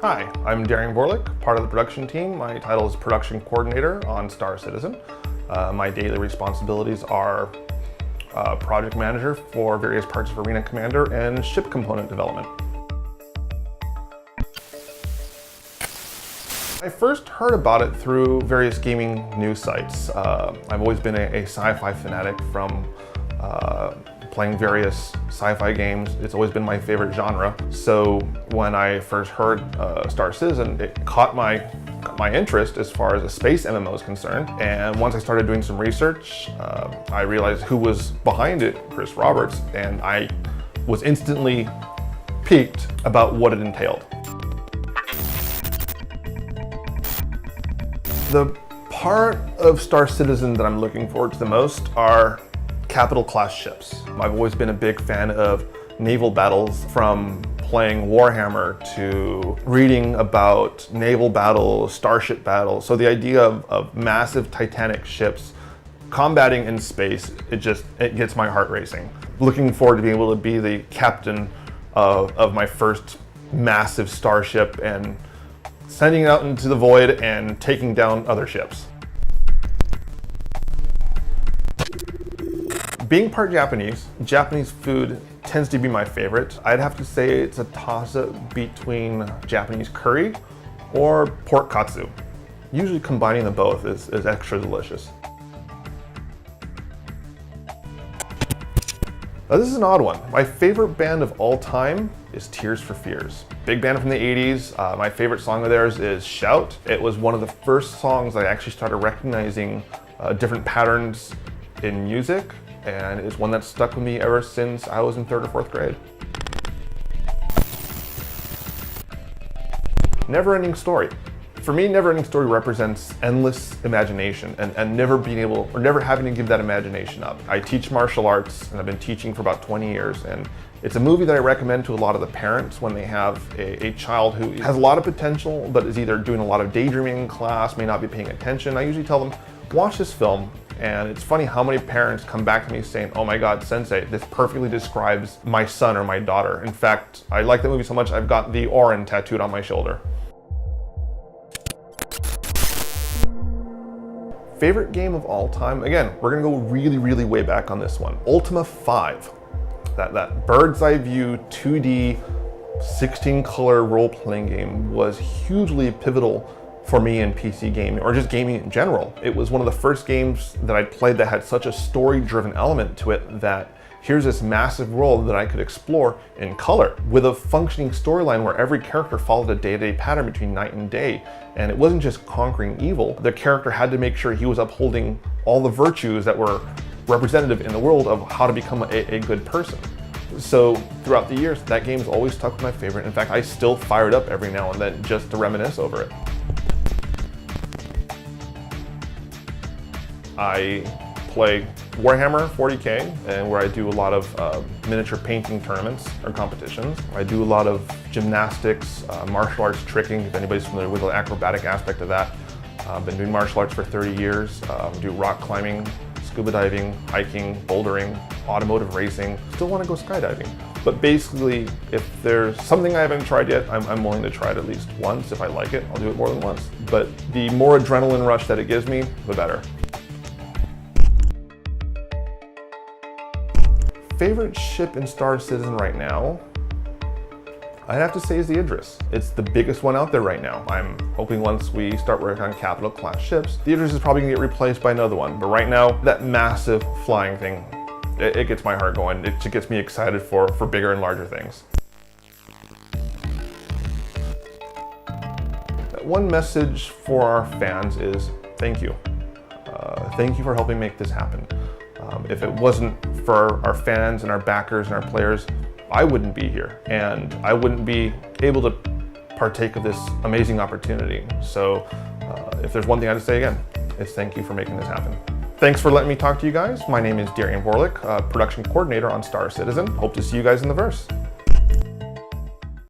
Hi, I'm Darian Vorlick, part of the production team. My title is Production Coordinator on Star Citizen. My daily responsibilities are Project Manager for various parts of Arena Commander and ship component development. I first heard about it through various gaming news sites. I've always been a sci-fi fanatic from playing various sci-fi games. It's always been my favorite genre. So when I first heard Star Citizen, it caught my interest as far as a space MMO is concerned. And once I started doing some research, I realized who was behind it, Chris Roberts, and I was instantly piqued about what it entailed. The part of Star Citizen that I'm looking forward to the most are capital class ships. I've always been a big fan of naval battles, from playing Warhammer to reading about naval battles, starship battles. So the idea of massive titanic ships combating in space, it gets my heart racing. Looking forward to being able to be the captain of my first massive starship and sending it out into the void and taking down other ships. Being part Japanese food tends to be my favorite. I'd have to say it's a toss-up between Japanese curry or pork katsu. Usually combining the both is extra delicious. Now, this is an odd one. My favorite band of all time is Tears for Fears. Big band from the 80s. My favorite song of theirs is Shout. It was one of the first songs I actually started recognizing different patterns in music, and it's one that's stuck with me ever since I was in 3rd or 4th grade. Never-ending story. For me, never-ending story represents endless imagination and never having to give that imagination up. I teach martial arts, and I've been teaching for about 20 years, and it's a movie that I recommend to a lot of the parents when they have a child who has a lot of potential, but is either doing a lot of daydreaming in class, may not be paying attention. I usually tell them, watch this film. And it's funny how many parents come back to me saying, oh my God, Sensei, this perfectly describes my son or my daughter. In fact, I like that movie so much, I've got the Orin tattooed on my shoulder. Favorite game of all time? Again, we're gonna go really, really way back on this one. Ultima 5. That bird's eye view 2D 16-color role-playing game was hugely pivotal for me in PC gaming, or just gaming in general. It was one of the first games that I played that had such a story-driven element to it that here's this massive world that I could explore in color with a functioning storyline where every character followed a day-to-day pattern between night and day. And it wasn't just conquering evil. The character had to make sure he was upholding all the virtues that were representative in the world of how to become a good person. So throughout the years, that game's always stuck with my favorite. In fact, I still fire it up every now and then just to reminisce over it. I play Warhammer 40K, and where I do a lot of miniature painting tournaments or competitions. I do a lot of gymnastics, martial arts tricking, if anybody's familiar with the acrobatic aspect of that. I've been doing martial arts for 30 years. Do rock climbing, scuba diving, hiking, bouldering, automotive racing. Still want to go skydiving. But basically, if there's something I haven't tried yet, I'm willing to try it at least once. If I like it, I'll do it more than once. But the more adrenaline rush that it gives me, the better. Favorite ship in Star Citizen right now, I'd have to say is the Idris. It's the biggest one out there right now. I'm hoping once we start working on capital class ships, the Idris is probably gonna get replaced by another one. But right now, that massive flying thing, it gets my heart going. It gets me excited for bigger and larger things. One message for our fans is thank you. Thank you for helping make this happen. If it wasn't for our fans and our backers and our players, I wouldn't be here, and I wouldn't be able to partake of this amazing opportunity. So if there's one thing I have to say again, it's thank you for making this happen. Thanks for letting me talk to you guys. My name is Darian Vorlick, Production Coordinator on Star Citizen. Hope to see you guys in the verse.